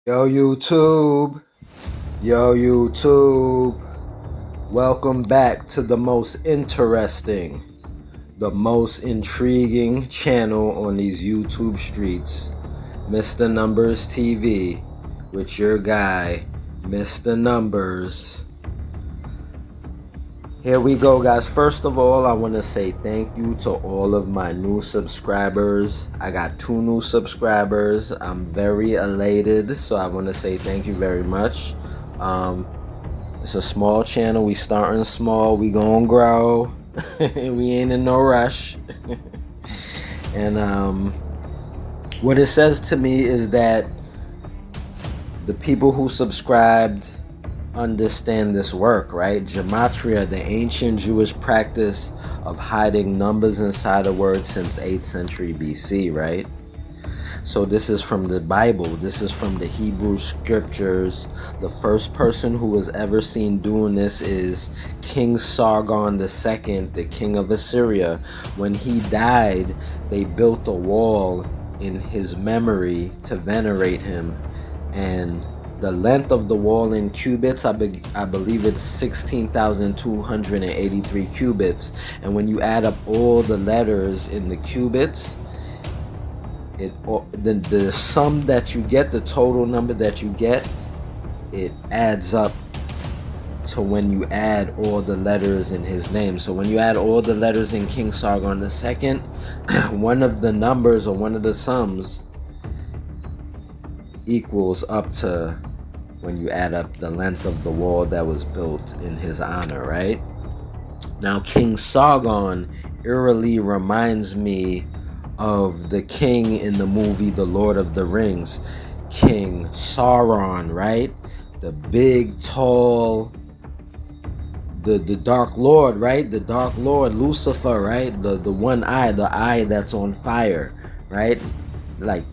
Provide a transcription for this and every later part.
Yo YouTube, yo YouTube, welcome back to the most interesting, the most intriguing channel on these YouTube streets, Mr. Numbers TV, with your guy, Mr. Numbers. Here we go, guys. First of all, I want to say thank you to all of my new subscribers. I got 2 new subscribers. I'm very elated, so I want to say thank you very much. It's a small channel. We starting small. We gonna grow. We ain't in no rush. And what it says to me is that the people who subscribed understand this work, right? Gematria, the ancient Jewish practice of hiding numbers inside a word since 8th century BC, right? So this is from the Bible. This is from the Hebrew scriptures. The first person who was ever seen doing this is King Sargon II, the king of Assyria. When he died, they built a wall in his memory to venerate him. And the length of the wall in cubits, I believe it's 16,283 cubits. And when you add up all the letters in the cubits, the sum that you get, the total number that you get, it adds up to when you add all the letters in his name. So when you add all the letters in King Sargon II, one of the numbers or one of the sums equals up to when you add up the length of the wall that was built in his honor, right? Now, King Sargon eerily reminds me of the king in the movie The Lord of the Rings, King Sauron, right? The big, tall, the Dark Lord, right? The Dark Lord, Lucifer, right? The one eye, the eye that's on fire, right? Like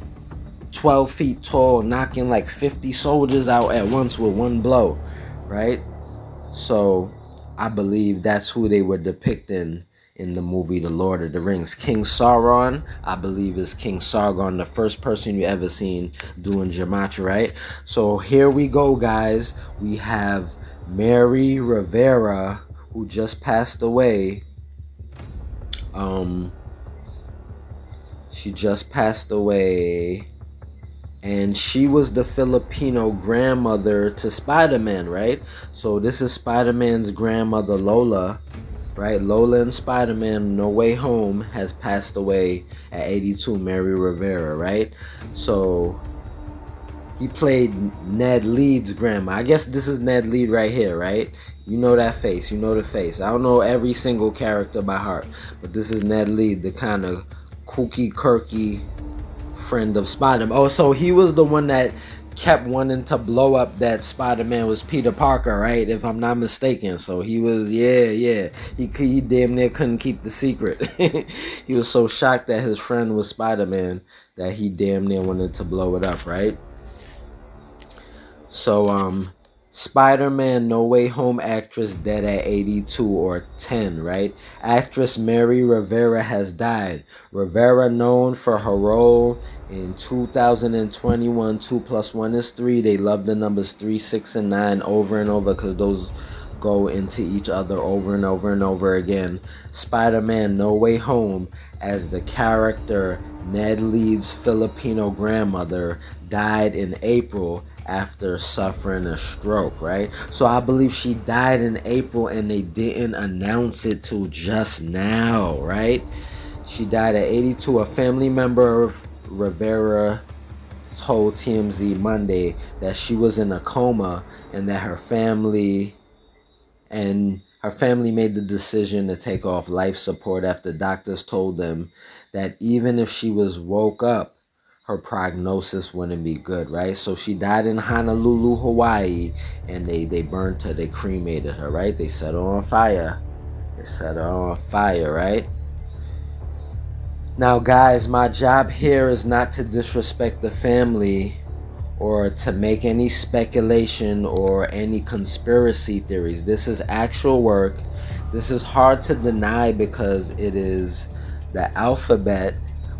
12 feet tall, knocking like 50 soldiers out at once with one blow, right? So I believe that's who they were depicting in the movie The Lord of the Rings. King Sauron, I believe, is King Sargon, the first person you ever seen doing Gematria, right? So here we go, guys. We have Mary Rivera, who just passed away. She just passed away. And she was the Filipino grandmother to Spider-Man, right? So this is Spider-Man's grandmother, Lola, right? Lola and Spider-Man No Way Home has passed away at 82, Mary Rivera, right? So he played Ned Leeds' grandma. I guess this is Ned Leeds right here, right? You know that face. You know the face. I don't know every single character by heart, but this is Ned Leeds, the kind of kooky, quirky friend of Spider-Man. Oh, so he was the one that kept wanting to blow up that Spider-Man was Peter Parker, right? If I'm not mistaken. So he was, yeah. He damn near couldn't keep the secret. He was so shocked that his friend was Spider-Man that he damn near wanted to blow it up, right? So, Spider-Man No Way Home actress dead at 82 or 10, right? Actress Mary Rivera has died. Rivera, known for her role in 2021, 2 plus 1 is 3. They love the numbers 3, 6, and 9 over and over because those go into each other over and over and over again. Spider-Man No Way Home as the character Ned Leeds' Filipino grandmother died in April after suffering a stroke, right? So I believe she died in April and they didn't announce it till just now, right? She died at 82. A family member of Rivera told TMZ Monday that she was in a coma and that her family made the decision to take off life support after doctors told them that even if she was woke up, her prognosis wouldn't be good, right? So she died in Honolulu, Hawaii, and they burnt her, they cremated her, right? They set her on fire. They set her on fire, right? Now, guys, my job here is not to disrespect the family or to make any speculation or any conspiracy theories. This is actual work. This is hard to deny because it is the alphabet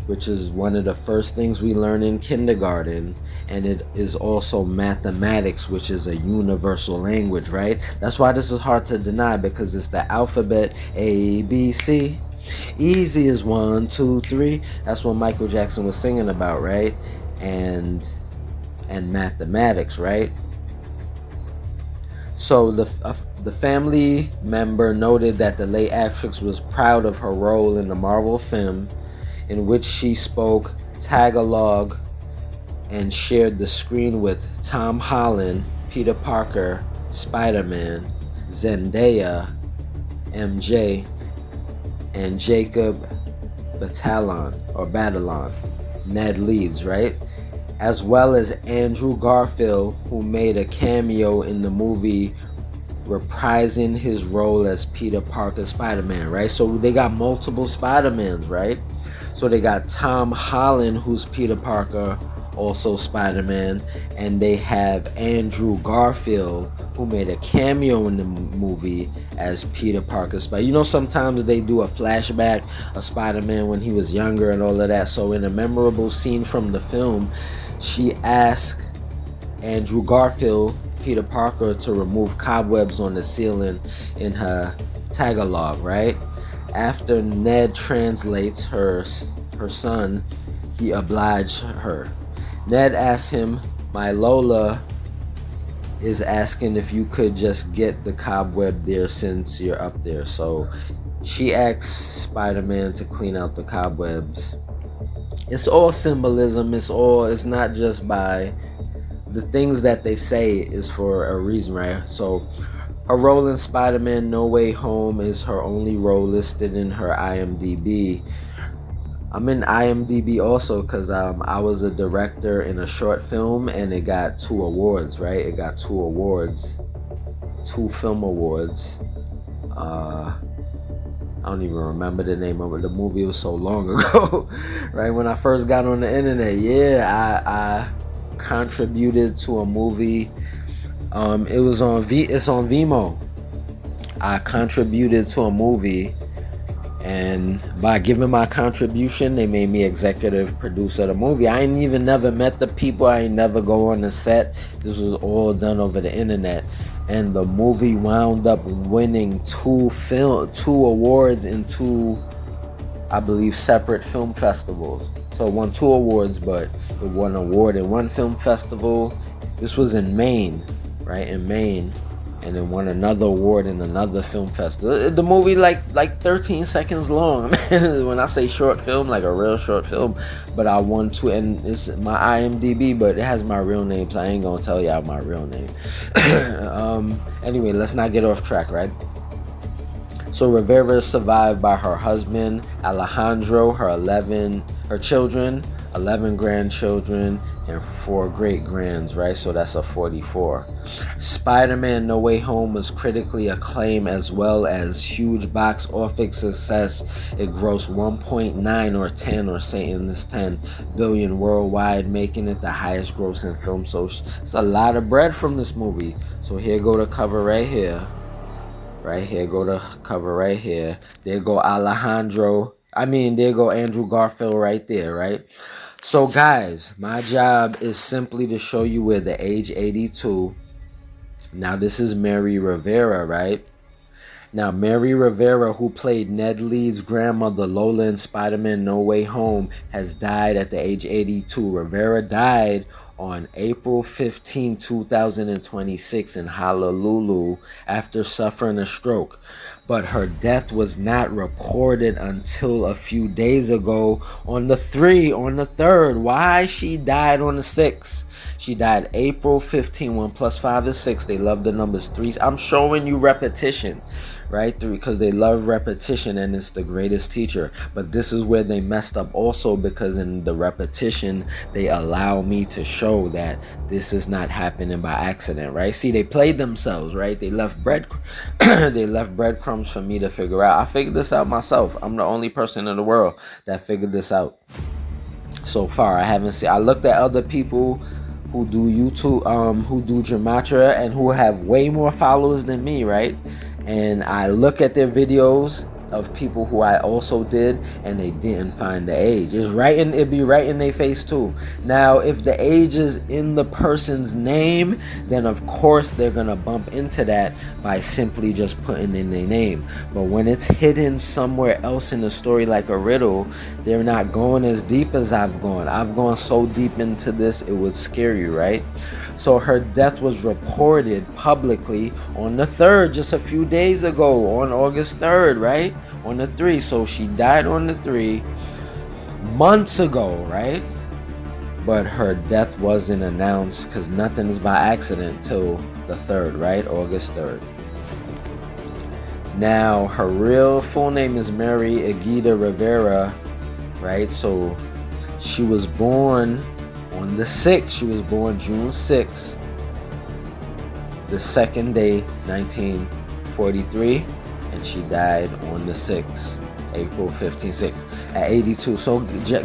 which is one of the first things we learn in kindergarten, and it is also mathematics, which is a universal language, right? That's why this is hard to deny, because it's the alphabet A, B, C. Easy as 1, 2, 3. That's what Michael Jackson was singing about, right? And mathematics, right? So the family member noted that the late actress was proud of her role in the Marvel film, in which she spoke Tagalog and shared the screen with Tom Holland, Peter Parker, Spider-Man, Zendaya, MJ, and Jacob Batalon, Ned Leeds, right? As well as Andrew Garfield, who made a cameo in the movie reprising his role as Peter Parker Spider-Man, right? So they got multiple Spider-Mans, right? So they got Tom Holland, who's Peter Parker, also Spider-Man, and they have Andrew Garfield, who made a cameo in the movie as Peter Parker Spider. You know, sometimes they do a flashback of Spider-Man when he was younger and all of that. So in a memorable scene from the film, she asked Andrew Garfield, Peter Parker, to remove cobwebs on the ceiling in her Tagalog, right? After Ned translates her son, he obliged her. Ned asked him, "My Lola is asking if you could just get the cobweb there since you're up there." So she asks Spider-Man to clean out the cobwebs. It's all symbolism. It's not just by the things that they say is for a reason, right? So her role in Spider-Man No Way Home is her only role listed in her IMDb. I'm in IMDb also because I was a director in a short film, and it got 2 awards, right? It got 2 awards, 2 film awards. I don't even remember the name of it. The movie was so long ago, right? When I first got on the internet, yeah, I contributed to a movie. It was on it's on Vimeo. I contributed to a movie, and by giving my contribution, they made me executive producer of the movie. I ain't even never met the people. I ain't never go on the set. This was all done over the internet. And the movie wound up winning 2 awards in 2, I believe, separate film festivals. So it won 2 awards, but it won an award in one film festival. This was in Maine, right? In Maine. And then won another award in another film festival. The movie like 13 seconds long. When I say short film, like a real short film. But I won 2, and it's my IMDb, but it has my real name, so I ain't gonna tell y'all my real name. Anyway, let's not get off track, right? So Rivera is survived by her husband Alejandro, her children, 11 grandchildren, and 4 great-grands, right? So that's a 44. Spider-Man No Way Home was critically acclaimed as well as huge box office success. It grossed 10 billion worldwide, making it the highest grossing film. So it's a lot of bread from this movie. So here go the cover right here. Right here, go to cover right here. There go there go Andrew Garfield right there, right? So guys, my job is simply to show you where the age 82. Now this is Mary Rivera, right? Now Mary Rivera, who played Ned Leeds' grandmother Lola in Spider-Man No Way Home, has died at the age 82. Rivera died on April 15, 2026 in Honolulu after suffering a stroke. But her death was not reported until a few days ago on the 3rd. Why? She died on the 6th. She died April 15. 1 + 5 is 6. They love the numbers 3. I'm showing you repetition, right? Because they love repetition, and it's the greatest teacher. But this is where they messed up also, because in the repetition, they allow me to show that this is not happening by accident, right? See, they played themselves, right? They left breadcrumbs for me to figure out. I figured this out myself. I'm the only person in the world that figured this out so far. I looked at other people who do YouTube, who do Gematria, and who have way more followers than me, right? And I look at their videos, of people who I also did, and they didn't find the age. It'd be right in their face too. Now, if the age is in the person's name, then of course they're gonna bump into that by simply just putting in their name. But when it's hidden somewhere else in the story like a riddle, they're not going as deep as I've gone. I've gone so deep into this, it would scare you, right? So her death was reported publicly on the 3rd, just a few days ago, on August 3rd, right? On the 3rd. So she died on the 3rd months ago, right? But her death wasn't announced because nothing's by accident till the 3rd, right? August 3rd. Now, her real full name is Mary Egida Rivera, right? So she was born on the 6th. She was born June 6th, the second day, 1943, and she died on the 6th, April 15, 6, at 82. So,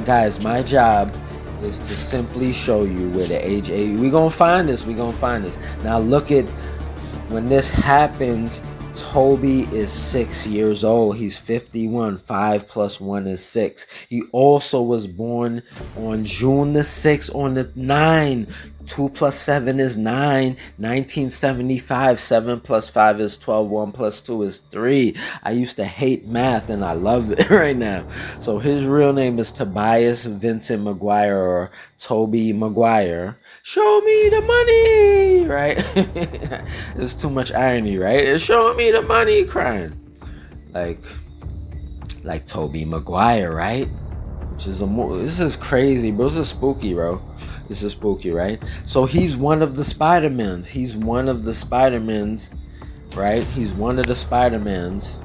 guys, my job is to simply show you where the age 8. We're going to find this. Now, look at when this happens. Toby is 6 years old. He's 51. 5 plus 1 is 6. He also was born on June the 6th on the 9. 2 plus 7 is 9. 1975. 7 plus 5 is 12. 1 plus 2 is 3. I used to hate math and I love it right now. So his real name is Tobias Vincent McGuire, or Toby McGuire. Show me the money, right? There's too much irony, right? It's showing me the money, crying. Like Toby McGuire, right? Which is this is crazy, bro. This is spooky, bro. This is spooky, right? So he's one of the Spider-Mans. He's one of the Spider-Mans, right? He's one of the Spider-Mans,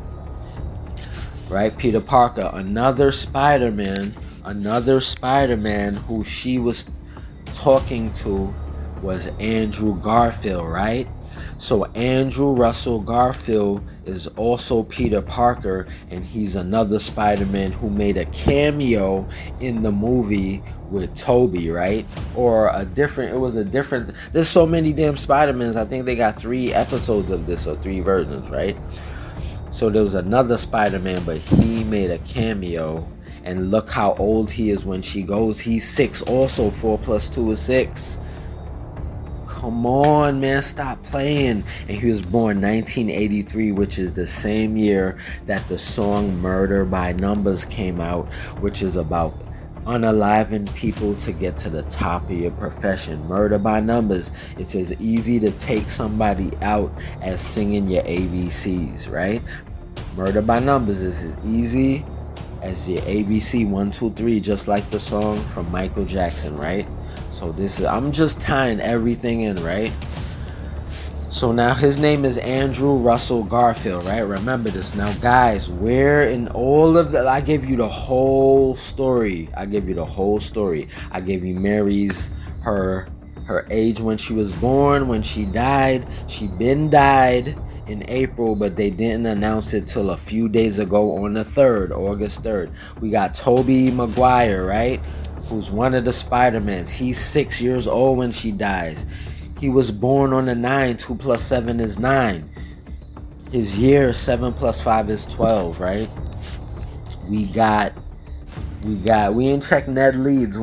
right? Peter Parker, another Spider-Man who she was talking to was Andrew Garfield, right? So Andrew Russell Garfield is also Peter Parker, and he's another Spider-Man who made a cameo in the movie with Toby, right? There's so many damn Spider-Mans. I think they got 3 episodes of this, or 3 versions, right? So there was another Spider-Man, but he made a cameo, and look how old he is when she goes. He's 6 also. 4 plus 2 is 6. Come on, man, stop playing. And he was born 1983, which is the same year that the song Murder by Numbers came out, which is about unaliving people to get to the top of your profession. Murder by Numbers. It's as easy to take somebody out as singing your ABCs, right? Murder by Numbers is as easy as your ABC 1, 2, 3, just like the song from Michael Jackson, right? So I'm just tying everything in, right? So now his name is Andrew Russell Garfield, right? Remember this. Now, guys, where in all of that, I gave you the whole story. I gave you Mary's, her age when she was born, when she died. She been died in April, but they didn't announce it till a few days ago on the 3rd, August 3rd. We got Toby Maguire, right? Who's one of the Spider-Mans. He's 6 years old when she dies. He was born on the 9. 2 plus 7 is 9. His year, 7 plus 5 is 12, right? We ain't check Ned Leeds,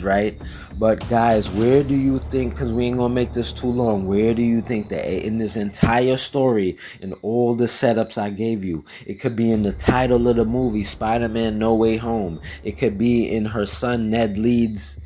right? But guys, where do you think, because we ain't gonna make this too long, where do you think that in this entire story, in all the setups I gave you, it could be in the title of the movie, Spider-Man No Way Home. It could be in her son Ned Leeds'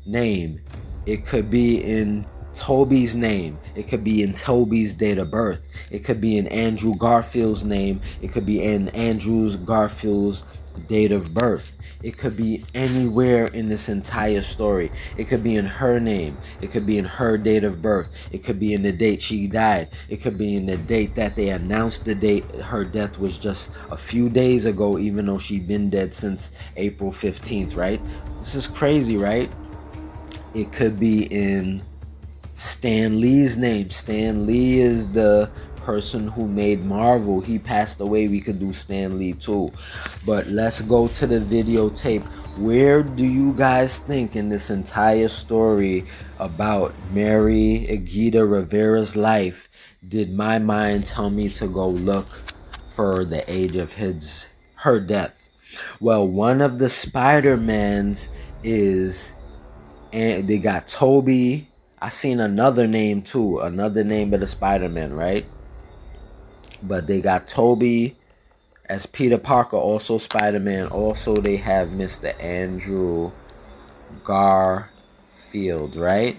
name. It could be in Toby's name. It could be in Toby's date of birth. It could be in Andrew Garfield's name. It could be in Andrew Garfield's date of birth. It could be anywhere in this entire story. It could be in her name. It could be in her date of birth. It could be in the date she died. It could be in the date that they announced the date her death was just a few days ago, even though she'd been dead since April 15th, right? This is crazy, right? It could be in Stan Lee's name. Stan Lee is the person who made Marvel. He passed away. We could do Stan Lee too. But let's go to the videotape. Where do you guys think in this entire story about Mary Egida Rivera's life did my mind tell me to go look for the age of her death. Well, one of the Spider-Mans is, and they got Toby. I seen another name too, another name of the Spider-Man, right? But they got Toby as Peter Parker, also Spider-Man. Also, they have Mr. Andrew Garfield, right?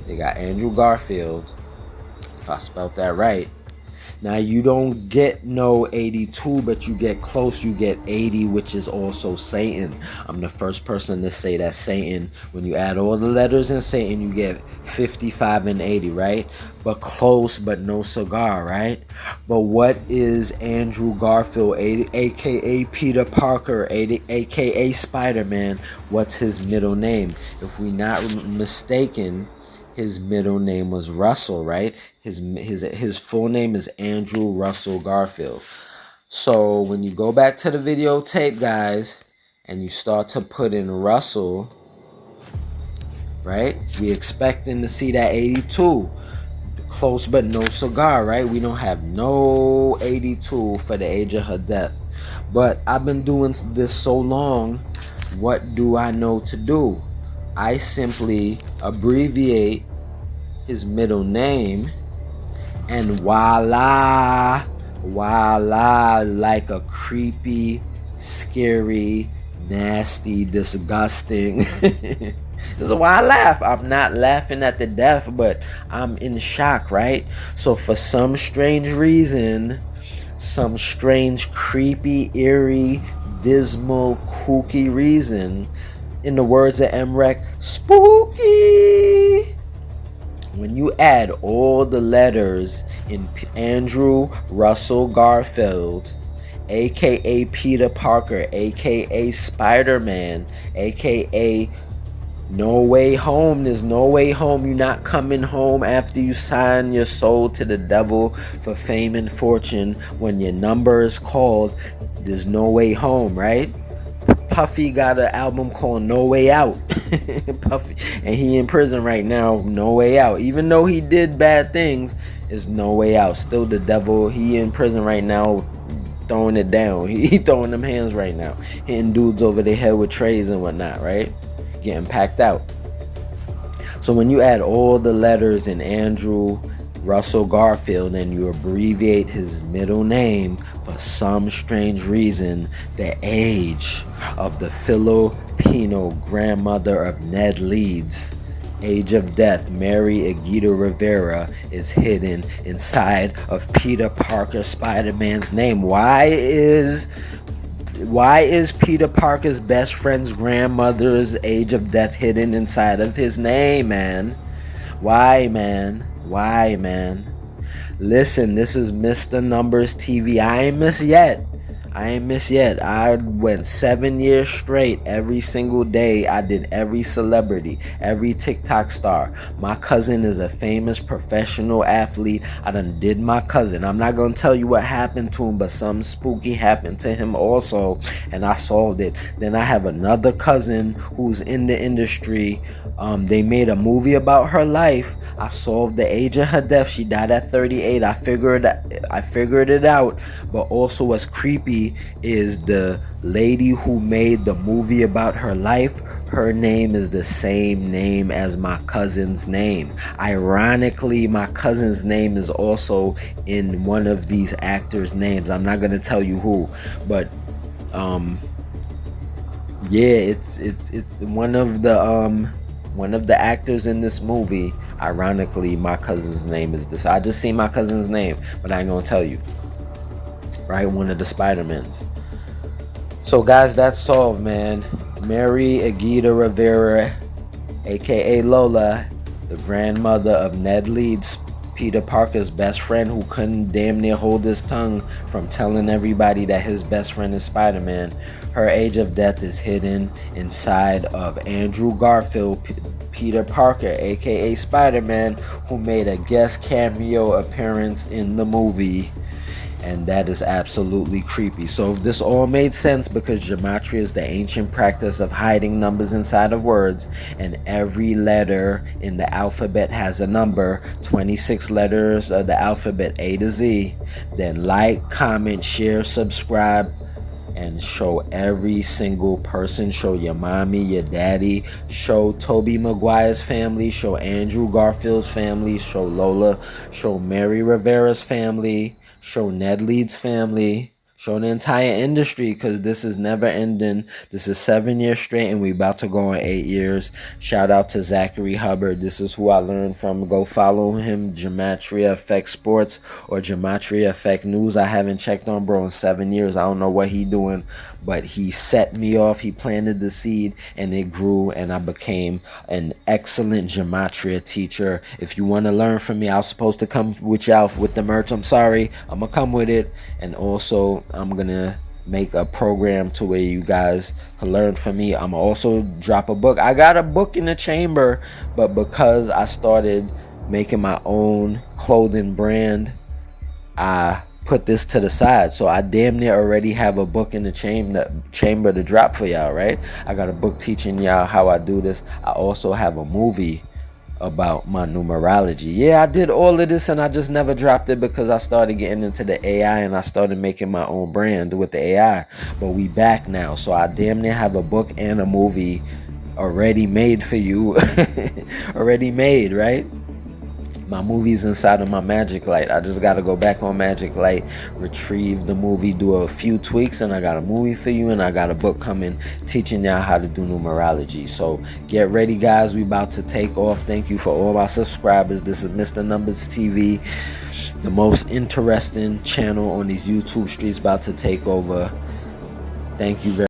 They got Andrew Garfield, if I spelled that right. Now, you don't get no 82, but you get close. You get 80, which is also Satan. I'm the first person to say that Satan, when you add all the letters in Satan, you get 55 and 80, right? But close, but no cigar, right? But what is Andrew Garfield, aka Peter Parker, aka Spider-Man? What's his middle name? If we not mistaken, his middle name was Russell, right? His full name is Andrew Russell Garfield. So when you go back to the videotape, guys, and you start to put in Russell, right? We expecting to see that 82. Close but no cigar, right? We don't have no 82 for the age of her death. But I've been doing this so long, what do I know to do? I simply abbreviate his middle name, and voila, like a creepy, scary, nasty, disgusting. This is why I laugh. I'm not laughing at the death, but I'm in shock, right? So for some strange reason, some strange, creepy, eerie, dismal, kooky reason, in the words of Emrek, spooky. When you add all the letters in Andrew Russell Garfield, aka Peter Parker, aka Spider-Man, aka No Way Home, there's no way home. You're not coming home after you sign your soul to the devil for fame and fortune. When your number is called, there's no way home, right? Puffy got an album called No Way Out. Puffy, and he in prison right now. No Way Out. Even though he did bad things, it's no way out. Still the devil. He in prison right now, throwing it down. He throwing them hands right now, hitting dudes over their head with trays and whatnot, right? Getting packed out. So when you add all the letters in Andrew Russell Garfield and you abbreviate his middle name, for some strange reason, the age of the Filipino grandmother of Ned Leeds, age of death, Mary Agueda Rivera, is hidden inside of Peter Parker Spider-Man's name. Why is Peter Parker's best friend's grandmother's age of death hidden inside of his name, man? Why, man? Why, man? Listen, this is Mr. Numbers TV. I ain't missed yet. I went 7 years straight. Every single day I did every celebrity, every TikTok star. My cousin is a famous professional athlete. I done did my cousin. I'm not gonna tell you what happened to him, but something spooky happened to him also, and I solved it. Then I have another cousin who's in the industry. They made a movie about her life. I solved the age of her death. She died at 38. I figured it out. But also what's creepy is the lady who made the movie about her life. Her name is the same name as my cousin's name. Ironically, my cousin's name is also in one of these actors' names. I'm not gonna tell you who, but yeah, it's one of the actors in this movie. Ironically, my cousin's name is this. I just seen my cousin's name, but I ain't gonna tell you. Right? One of the Spider-Mans. So guys, that's solved, man. Mary Agueda Rivera, aka Lola, the grandmother of Ned Leeds, Peter Parker's best friend, who couldn't damn near hold his tongue from telling everybody that his best friend is Spider-Man. Her age of death is hidden inside of Andrew Garfield, Peter Parker, aka Spider-Man, who made a guest cameo appearance in the movie. and that is absolutely creepy. So if this all made sense, because gematria is the ancient practice of hiding numbers inside of words, and every letter in the alphabet has a number, 26 letters of the alphabet A to Z, then like, comment, share, subscribe, and show every single person. Show your mommy, your daddy, show Toby Maguire's family, show Andrew Garfield's family, show Lola, show Mary Rivera's family, show Ned Leeds' family, show the entire industry, because this is never ending. This is 7 years straight, and we about to go on 8 years. Shout out to Zachary Hubbard. This is who I learned from. Go follow him, Gematria Effect Sports or Gematria Effect News. I haven't checked on bro in 7 years. I don't know what he doing, but he set me off. He planted the seed, and it grew, and I became an excellent gematria teacher. If you want to learn from me, I was supposed to come with y'all with the merch. I'm sorry. I'm gonna come with it, and also I'm gonna make a program to where you guys can learn from me. I'm also drop a book. I got a book in the chamber, but because I started making my own clothing brand, I put this to the side. So I damn near already have a book in the chamber to drop for y'all, right? I got a book teaching y'all how I do this. I also have a movie about my numerology. Yeah, I did all of this and I just never dropped it because I started getting into the AI and I started making my own brand with the AI. But we back now. So I damn near have a book and a movie already made for you. Already made, right? My movie's inside of my Magic Light. I just got to go back on Magic Light, retrieve the movie, do a few tweaks, and I got a movie for you, and I got a book coming teaching y'all how to do numerology. So get ready, guys. We about to take off. Thank you for all my subscribers. This is Mr. Numbers TV, the most interesting channel on these YouTube streets, about to take over. Thank you very